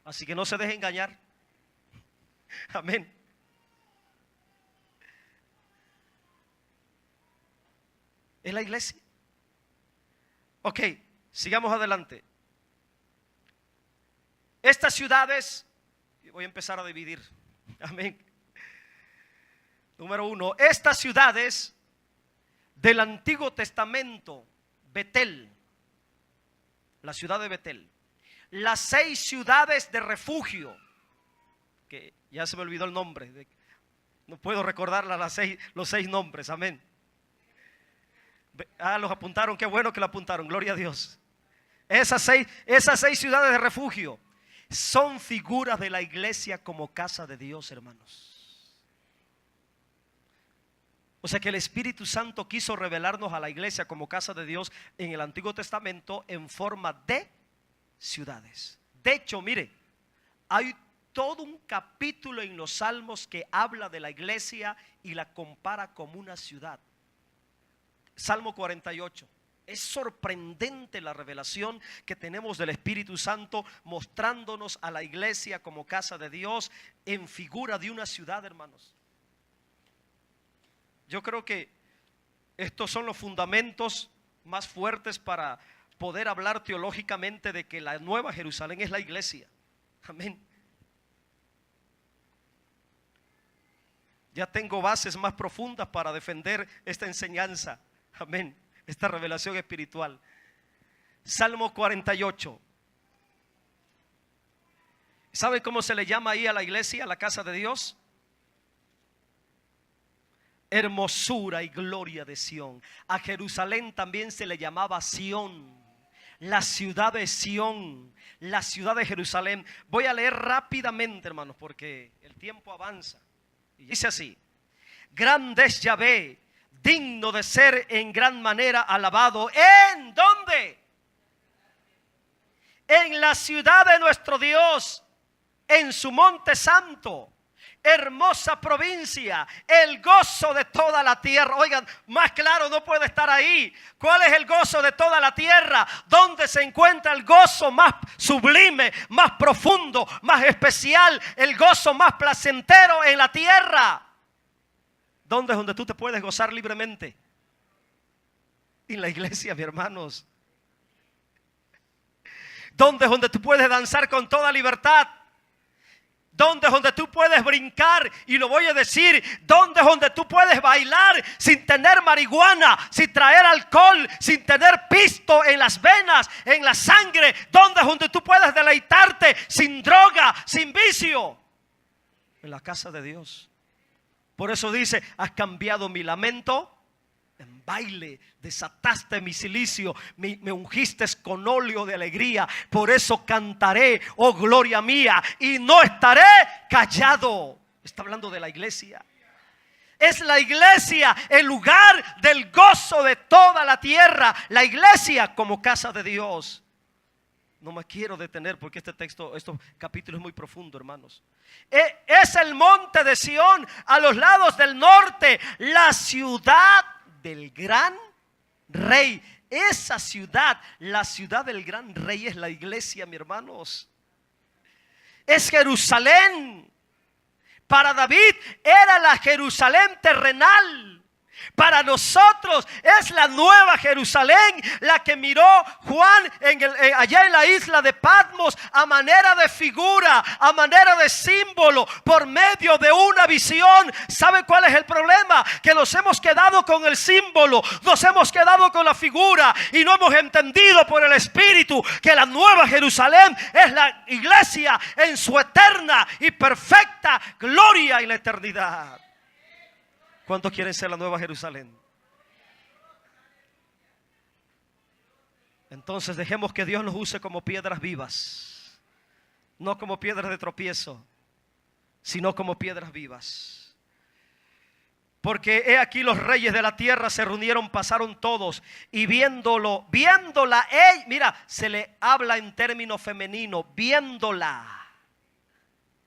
Así que no se deje engañar. Amén. Es la iglesia. Ok, sigamos adelante. Estas ciudades, voy a empezar a dividir. Amén. Número 1, estas ciudades del Antiguo Testamento, Betel, la ciudad de Betel, las 6 ciudades de refugio, que ya se me olvidó el nombre, no puedo recordar los 6 nombres, amén. Ah, los apuntaron, qué bueno que lo apuntaron, gloria a Dios. Esas seis ciudades de refugio son figuras de la iglesia como casa de Dios, hermanos. O sea que el Espíritu Santo quiso revelarnos a la iglesia como casa de Dios en el Antiguo Testamento en forma de ciudades. De hecho, mire, hay todo un capítulo en los Salmos que habla de la iglesia y la compara como una ciudad. Salmo 48. Es sorprendente la revelación que tenemos del Espíritu Santo mostrándonos a la iglesia como casa de Dios en figura de una ciudad, hermanos. Yo creo que estos son los fundamentos más fuertes para poder hablar teológicamente de que la nueva Jerusalén es la iglesia. Amén. Ya tengo bases más profundas para defender esta enseñanza. Amén. Esta revelación espiritual. Salmo 48. ¿Sabe cómo se le llama ahí a la iglesia, a la casa de Dios? Hermosura y gloria de Sión. A Jerusalén también se le llamaba Sión, la ciudad de Sión, la ciudad de Jerusalén. Voy a leer rápidamente, hermanos, porque el tiempo avanza. Y dice así: grande es Yahvé, digno de ser en gran manera alabado. ¿En dónde? En la ciudad de nuestro Dios, en su monte santo. Hermosa provincia, el gozo de toda la tierra. Oigan, más claro no puede estar ahí. ¿Cuál es el gozo de toda la tierra? ¿Dónde se encuentra el gozo más sublime, más profundo, más especial? El gozo más placentero en la tierra. ¿Dónde es donde tú te puedes gozar libremente? En la iglesia, mis hermanos. ¿Dónde es donde tú puedes danzar con toda libertad? ¿Dónde es donde tú puedes brincar? Y lo voy a decir, ¿dónde es donde tú puedes bailar sin tener marihuana, sin traer alcohol, sin tener pisto en las venas, en la sangre? ¿Dónde es donde tú puedes deleitarte sin droga, sin vicio? En la casa de Dios. Por eso dice, has cambiado mi lamento en baile, desataste mi cilicio, me ungiste con óleo de alegría. Por eso cantaré, oh gloria mía, y no estaré callado. Está hablando de la iglesia. Es la iglesia el lugar del gozo de toda la tierra. La iglesia como casa de Dios. No me quiero detener porque este capítulo es muy profundo, hermanos. Es el monte de Sión a los lados del norte, la ciudad del gran rey. Esa ciudad, la ciudad del gran rey, es la iglesia, mis hermanos. Es Jerusalén. Para David era la Jerusalén terrenal. Para nosotros es la nueva Jerusalén, la que miró Juan allá en la isla de Patmos, a manera de figura, a manera de símbolo, por medio de una visión. ¿Sabe cuál es el problema? Que nos hemos quedado con el símbolo, nos hemos quedado con la figura y no hemos entendido por el Espíritu que la nueva Jerusalén es la iglesia en su eterna y perfecta gloria en la eternidad. ¿Cuántos quieren ser la nueva Jerusalén? Entonces dejemos que Dios nos use como piedras vivas, no como piedras de tropiezo, sino como piedras vivas. Porque he aquí los reyes de la tierra se reunieron, pasaron todos y viéndola, mira, se le habla en término femenino, viéndola,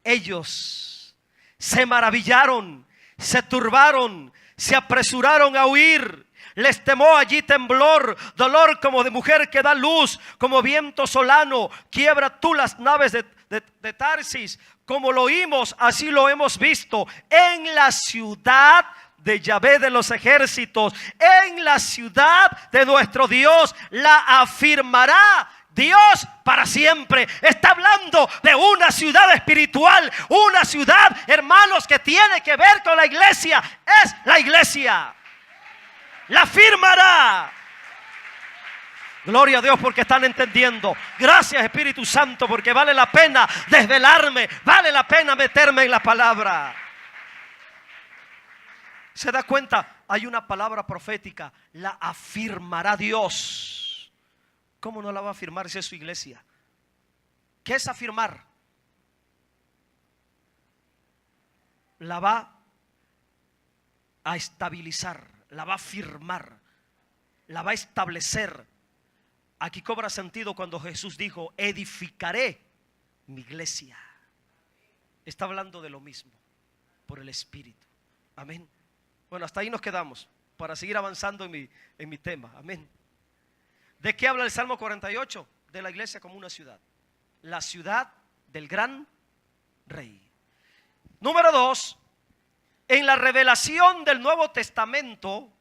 ellos se maravillaron, se turbaron, se apresuraron a huir. Les temó allí temblor, dolor como de mujer que da luz, como viento solano. Quiebra tú las naves de Tarsis, como lo oímos, así lo hemos visto. En la ciudad de Yahvé de los ejércitos, en la ciudad de nuestro Dios, la afirmará Dios para siempre. Está hablando de una ciudad espiritual, una ciudad, hermanos, que tiene que ver con la iglesia. Es la iglesia. La firmará. Gloria a Dios porque están entendiendo. Gracias, Espíritu Santo, porque vale la pena desvelarme, vale la pena meterme en la palabra. ¿Se da cuenta? Hay una palabra profética. La afirmará Dios. ¿Cómo no la va a afirmar si es su iglesia? ¿Qué es afirmar? La va a estabilizar, la va a firmar, la va a establecer. Aquí cobra sentido cuando Jesús dijo, edificaré mi iglesia. Está hablando de lo mismo, por el Espíritu. Amén. Bueno, hasta ahí nos quedamos, para seguir avanzando en mi tema. Amén. ¿De qué habla el Salmo 48? De la iglesia como una ciudad. La ciudad del gran rey. Número 2. En la revelación del Nuevo Testamento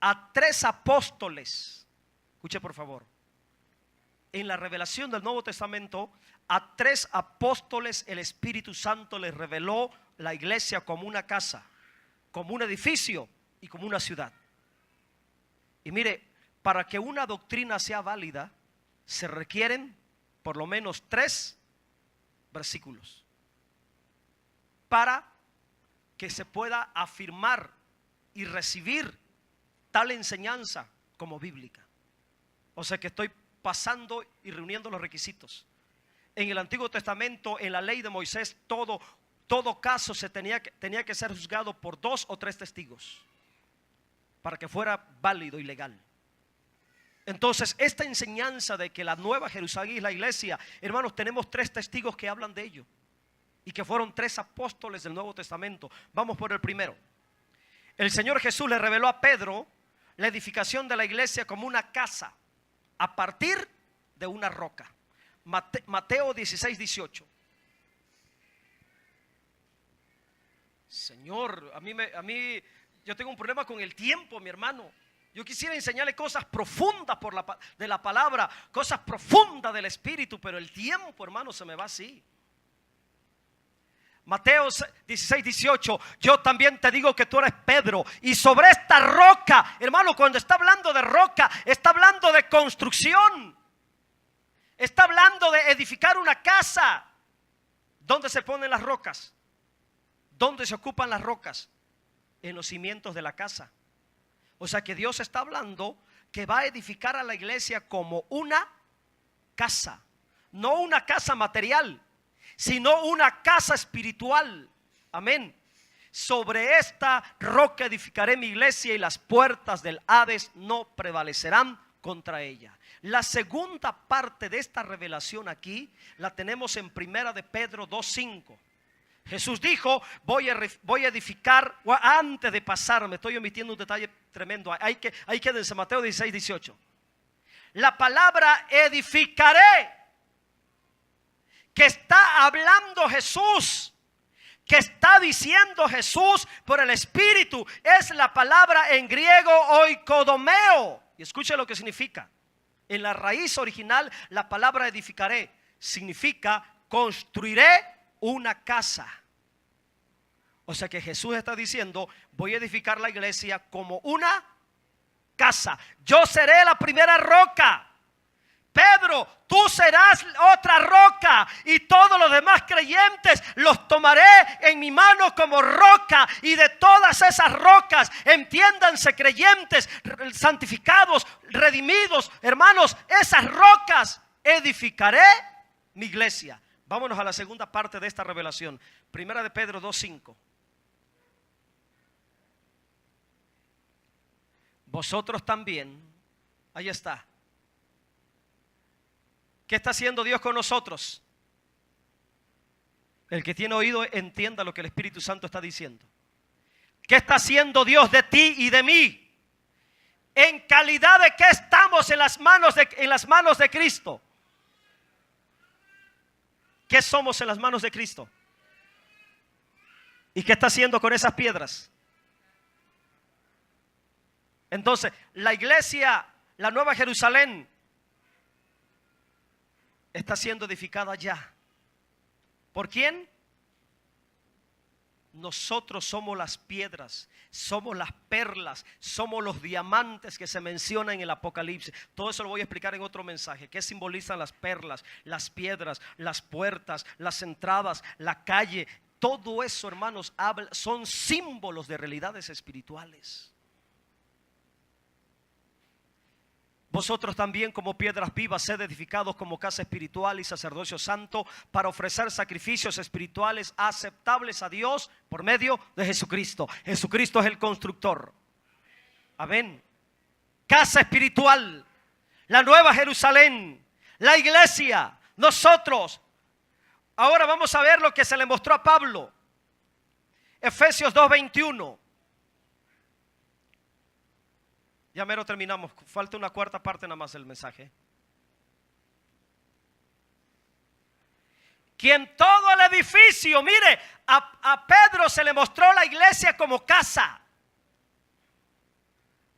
a 3 apóstoles. Escuche por favor. En la revelación del Nuevo Testamento a 3 apóstoles el Espíritu Santo les reveló la iglesia como una casa, como un edificio y como una ciudad. Y mire, para que una doctrina sea válida, se requieren por lo menos 3 versículos para que se pueda afirmar y recibir tal enseñanza como bíblica. O sea que estoy pasando y reuniendo los requisitos. En el Antiguo Testamento, en la ley de Moisés, todo caso tenía que ser juzgado por 2 o 3 testigos. para que fuera válido y legal. Entonces, esta enseñanza de que la Nueva Jerusalén es la iglesia, hermanos, tenemos 3 testigos que hablan de ello, y que fueron 3 apóstoles del Nuevo Testamento. Vamos por el primero. El Señor Jesús le reveló a Pedro la edificación de la iglesia como una casa a partir de una roca. Mateo 16, 18. Señor, a mí yo tengo un problema con el tiempo, mi hermano. Yo quisiera enseñarle cosas profundas de la palabra, cosas profundas del Espíritu, pero el tiempo, hermano, se me va así. Mateo 16, 18. Yo también te digo que tú eres Pedro, y sobre esta roca, hermano, cuando está hablando de roca, está hablando de construcción, está hablando de edificar una casa. ¿Dónde se ponen las rocas? ¿Dónde se ocupan las rocas? En los cimientos de la casa. O sea que Dios está hablando que va a edificar a la iglesia como una casa, no una casa material, sino una casa espiritual. Amén. Sobre esta roca edificaré mi iglesia, y las puertas del Hades no prevalecerán contra ella. La segunda parte de esta revelación aquí la tenemos en Primera de Pedro 2:5. Jesús dijo: voy a edificar. Antes de pasar, me estoy omitiendo un detalle tremendo. Hay que desde Mateo 16, 18. La palabra edificaré, que está hablando Jesús, que está diciendo Jesús por el Espíritu, es la palabra en griego oikodomeo. Y escuche lo que significa. En la raíz original, la palabra edificaré significa construiré una casa. O sea que Jesús está diciendo: voy a edificar la iglesia como una casa. Yo seré la primera roca. Pedro, tú serás otra roca, y todos los demás creyentes los tomaré en mi mano como roca. Y de todas esas rocas, entiéndanse, creyentes, santificados, redimidos, hermanos, esas rocas edificaré mi iglesia. Vámonos a la segunda parte de esta revelación. Primera de Pedro 2:5. Vosotros también, ahí está. ¿Qué está haciendo Dios con nosotros? El que tiene oído entienda lo que el Espíritu Santo está diciendo. ¿Qué está haciendo Dios de ti y de mí? ¿En calidad de qué estamos en las manos de Cristo? ¿Qué somos en las manos de Cristo? ¿Y qué está haciendo con esas piedras? Entonces, la iglesia, la Nueva Jerusalén, está siendo edificada ya. ¿Por quién? Nosotros somos las piedras, somos las perlas, somos los diamantes que se mencionan en el Apocalipsis. Todo eso lo voy a explicar en otro mensaje. ¿Qué simbolizan las perlas, las piedras, las puertas, las entradas, la calle? Todo eso, hermanos, son símbolos de realidades espirituales. Vosotros también, como piedras vivas, sed edificados como casa espiritual y sacerdocio santo, para ofrecer sacrificios espirituales aceptables a Dios por medio de Jesucristo. Jesucristo es el constructor. Amén. Casa espiritual, la Nueva Jerusalén, la iglesia, nosotros. Ahora vamos a ver lo que se le mostró a Pablo. Efesios 2:21. Ya mero terminamos, falta una cuarta parte nada más del mensaje. Quien todo el edificio, mire, a Pedro se le mostró la iglesia como casa.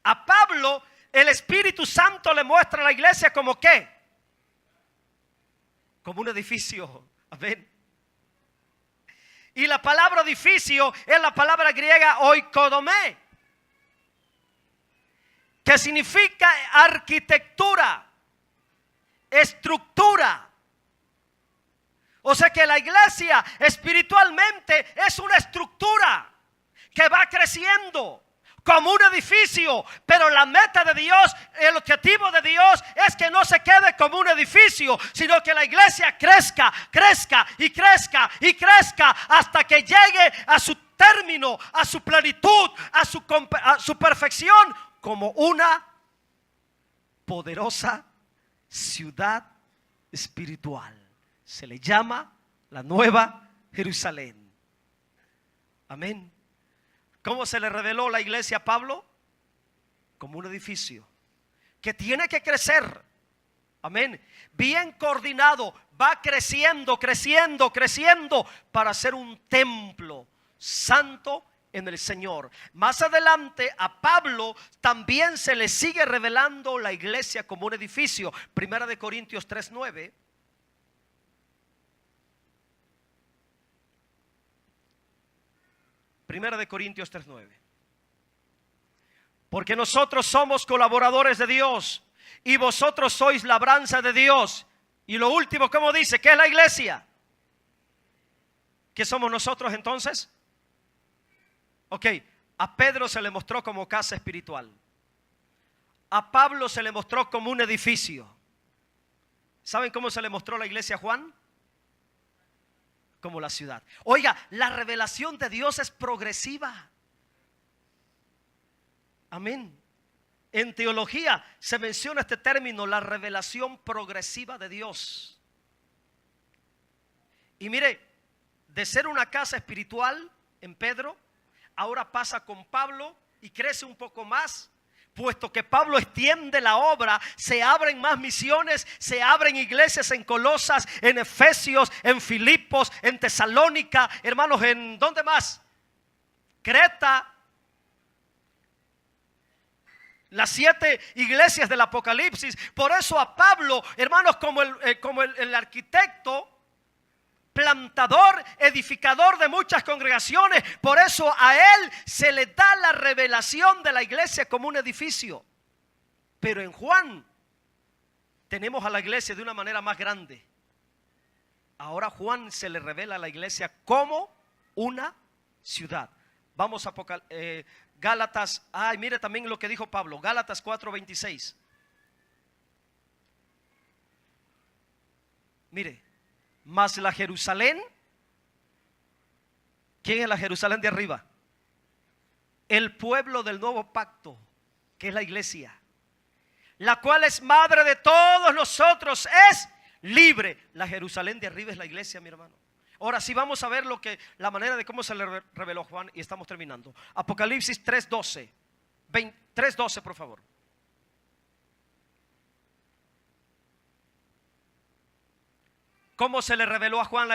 A Pablo el Espíritu Santo le muestra la iglesia como ¿qué? Como un edificio. Amén. Y la palabra edificio es la palabra griega oikodomé, que significa arquitectura, estructura. O sea que la iglesia espiritualmente es una estructura que va creciendo como un edificio, pero la meta de Dios, el objetivo de Dios es que no se quede como un edificio, sino que la iglesia crezca, crezca y crezca y crezca hasta que llegue a su término, a su plenitud, a su perfección, como una poderosa ciudad espiritual. Se le llama la Nueva Jerusalén. Amén. ¿Cómo se le reveló la iglesia a Pablo? Como un edificio que tiene que crecer. Amén. Bien coordinado, va creciendo, creciendo, creciendo para ser un templo santo en el Señor. Más adelante a Pablo también se le sigue revelando la iglesia como un edificio. Primera de Corintios 3:9. Primera de Corintios 3:9. Porque nosotros somos colaboradores de Dios y vosotros sois labranza de Dios. Y lo último, ¿cómo dice? ¿Qué es la iglesia? ¿Qué somos nosotros entonces? Ok, a Pedro se le mostró como casa espiritual. A Pablo se le mostró como un edificio. ¿Saben cómo se le mostró la iglesia a Juan? Como la ciudad. Oiga, la revelación de Dios es progresiva. Amén. En teología se menciona este término, la revelación progresiva de Dios. Y mire, de ser una casa espiritual en Pedro, ahora pasa con Pablo y crece un poco más. Puesto que Pablo extiende la obra, se abren más misiones, se abren iglesias en Colosas, en Efesios, en Filipos, en Tesalónica, hermanos, ¿en dónde más? Creta. Las 7 iglesias del Apocalipsis. Por eso a Pablo, hermanos, como el arquitecto, plantador, edificador de muchas congregaciones, por eso a él se le da la revelación de la iglesia como un edificio. Pero en Juan tenemos a la iglesia de una manera más grande. Ahora Juan se le revela a la iglesia como una ciudad. Vamos a Gálatas, mire también lo que dijo Pablo, Gálatas 4:26. Mire, mas la Jerusalén, ¿quién es la Jerusalén de arriba? El pueblo del nuevo pacto, que es la iglesia, la cual es madre de todos nosotros, es libre. La Jerusalén de arriba es la iglesia, mi hermano. Ahora sí vamos a ver la manera de cómo se le reveló a Juan y estamos terminando. Apocalipsis 3:12. 3:12, por favor. ¿Cómo se le reveló a Juan?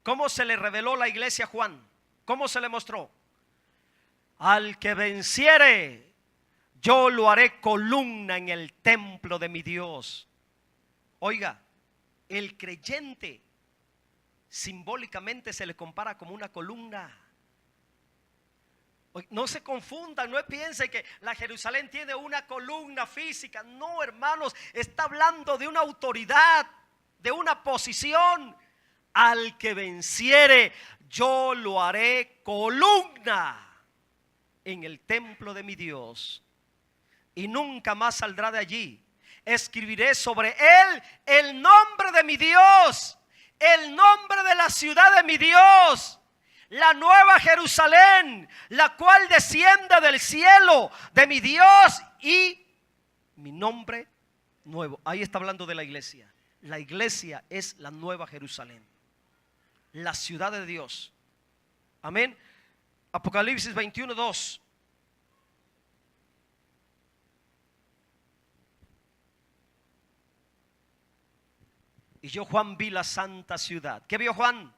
¿Cómo se le reveló la iglesia a Juan? ¿Cómo se le mostró? Al que venciere, yo lo haré columna en el templo de mi Dios. Oiga, el creyente simbólicamente se le compara como una columna. No se confundan, no piensen que la Jerusalén tiene una columna física. No, hermanos, está hablando de una autoridad, de una posición. Al que venciere, yo lo haré columna en el templo de mi Dios, y nunca más saldrá de allí. Escribiré sobre él el nombre de mi Dios, el nombre de la ciudad de mi Dios, la nueva Jerusalén, la cual desciende del cielo de mi Dios, y mi nombre nuevo. Ahí está hablando de la iglesia. La iglesia es la nueva Jerusalén, la ciudad de Dios. Amén. Apocalipsis 21:2. Y yo, Juan, vi la santa ciudad. ¿Qué vio Juan?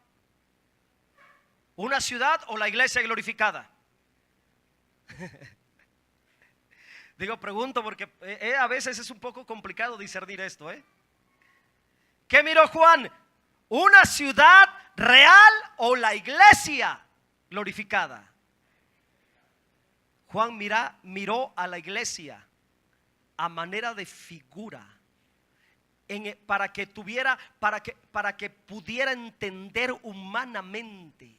¿Una ciudad o la iglesia glorificada? Digo, pregunto porque a veces es un poco complicado discernir esto. ¿Qué miró Juan? ¿Una ciudad real o la iglesia glorificada? Juan miró a la iglesia a manera de figura, para que pudiera entender humanamente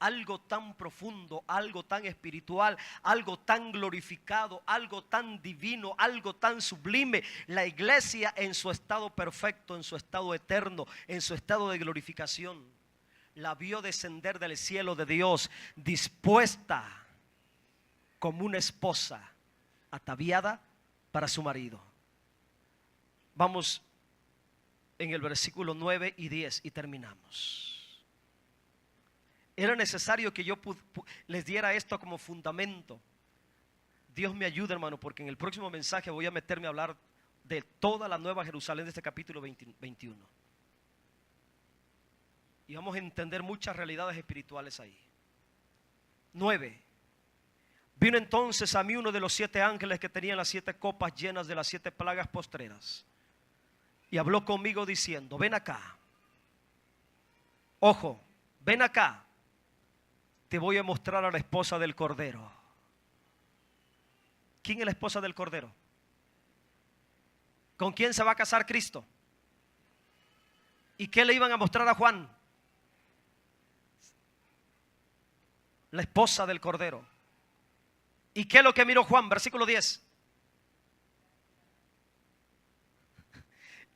algo tan profundo, algo tan espiritual, algo tan glorificado, algo tan divino, algo tan sublime. La iglesia en su estado perfecto, en su estado eterno, en su estado de glorificación, la vio descender del cielo de Dios, dispuesta como una esposa ataviada para su marido. Vamos en el versículo 9 y 10 y terminamos. Era necesario que yo les diera esto como fundamento. Dios me ayude, hermano, porque en el próximo mensaje voy a meterme a hablar de toda la Nueva Jerusalén de este capítulo 21. Y vamos a entender muchas realidades espirituales ahí. 9. Vino entonces a mí uno de los 7 ángeles que tenían las 7 copas llenas de las 7 plagas postreras. Y habló conmigo diciendo: ven acá. Ojo, ven acá. Te voy a mostrar a la esposa del Cordero. ¿Quién es la esposa del Cordero? ¿Con quién se va a casar Cristo? ¿Y qué le iban a mostrar a Juan? La esposa del Cordero. ¿Y qué es lo que miró Juan? Versículo 10.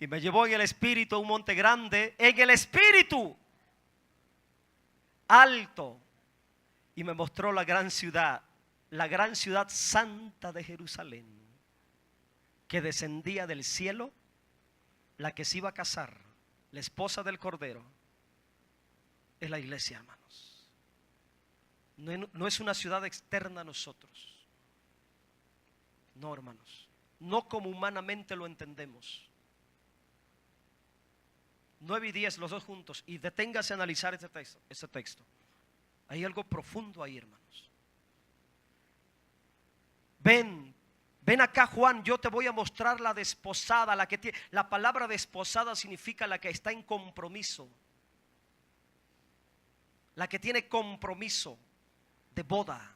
Y me llevó en el espíritu a un monte grande, en el espíritu alto, y me mostró la gran ciudad santa de Jerusalén, que descendía del cielo, la que se iba a casar, la esposa del Cordero. Es la iglesia, hermanos. No es una ciudad externa a nosotros. No, hermanos, no como humanamente lo entendemos. 9 y 10, los dos juntos, y deténgase a analizar este texto. Hay algo profundo ahí, hermanos. Ven acá, Juan, yo te voy a mostrar la desposada, la palabra desposada significa la que está en compromiso, la que tiene compromiso de boda.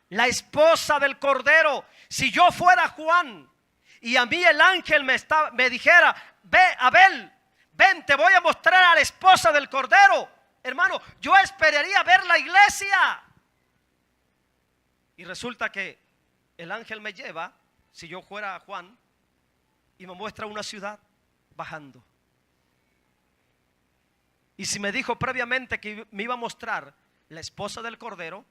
La esposa del Cordero. Si yo fuera Juan y a mí el ángel me dijera: ve, Abel, ven, te voy a mostrar a la esposa del Cordero, hermano, yo esperaría ver la iglesia. Y resulta que el ángel me lleva, si yo fuera Juan, y me muestra una ciudad bajando. Y si me dijo previamente que me iba a mostrar la esposa del Cordero,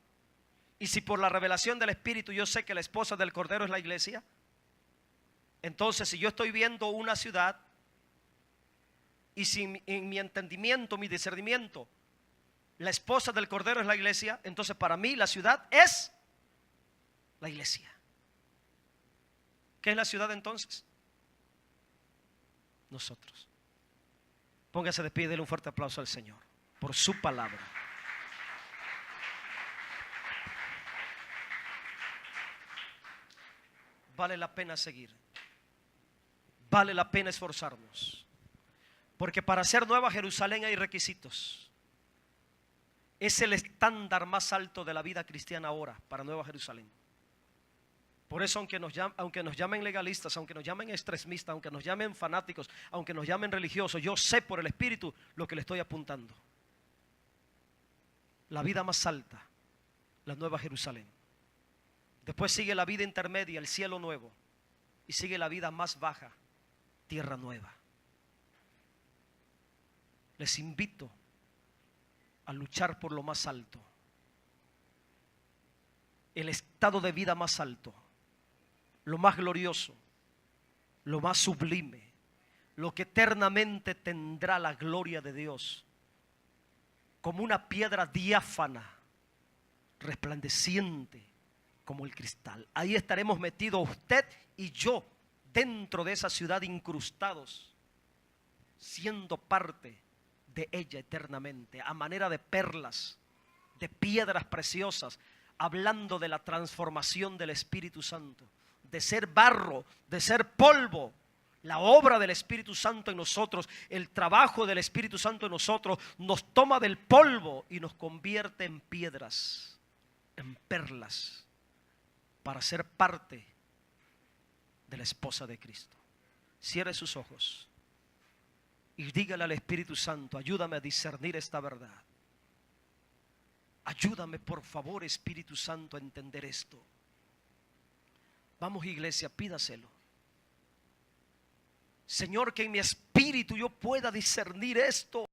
y si por la revelación del Espíritu yo sé que la esposa del Cordero es la iglesia, entonces si yo estoy viendo una ciudad, y si en mi entendimiento, mi discernimiento, la esposa del Cordero es la iglesia, entonces para mí la ciudad es la iglesia. ¿Qué es la ciudad entonces? Nosotros. Póngase de pie y dele un fuerte aplauso al Señor por su palabra. Vale la pena seguir. Vale la pena esforzarnos. Porque para ser Nueva Jerusalén hay requisitos. Es el estándar más alto de la vida cristiana ahora para Nueva Jerusalén. Por eso aunque nos llamen legalistas, aunque nos llamen extremistas, aunque nos llamen fanáticos, aunque nos llamen religiosos, yo sé por el Espíritu lo que le estoy apuntando. La vida más alta, la Nueva Jerusalén. Después sigue la vida intermedia, el cielo nuevo. Y sigue la vida más baja, tierra nueva. Les invito a luchar por lo más alto. El estado de vida más alto, lo más glorioso, lo más sublime, lo que eternamente tendrá la gloria de Dios, como una piedra diáfana, resplandeciente como el cristal. Ahí estaremos metidos usted y yo dentro de esa ciudad, incrustados, siendo parte de ella eternamente, a manera de perlas, de piedras preciosas, hablando de la transformación del Espíritu Santo, de ser barro, de ser polvo. La obra del Espíritu Santo en nosotros, el trabajo del Espíritu Santo en nosotros, nos toma del polvo y nos convierte en piedras, en perlas, para ser parte de la esposa de Cristo. Cierre sus ojos y dígale al Espíritu Santo: ayúdame a discernir esta verdad. Ayúdame, por favor, Espíritu Santo, a entender esto. Vamos, iglesia, pídaselo. Señor, que en mi espíritu yo pueda discernir esto.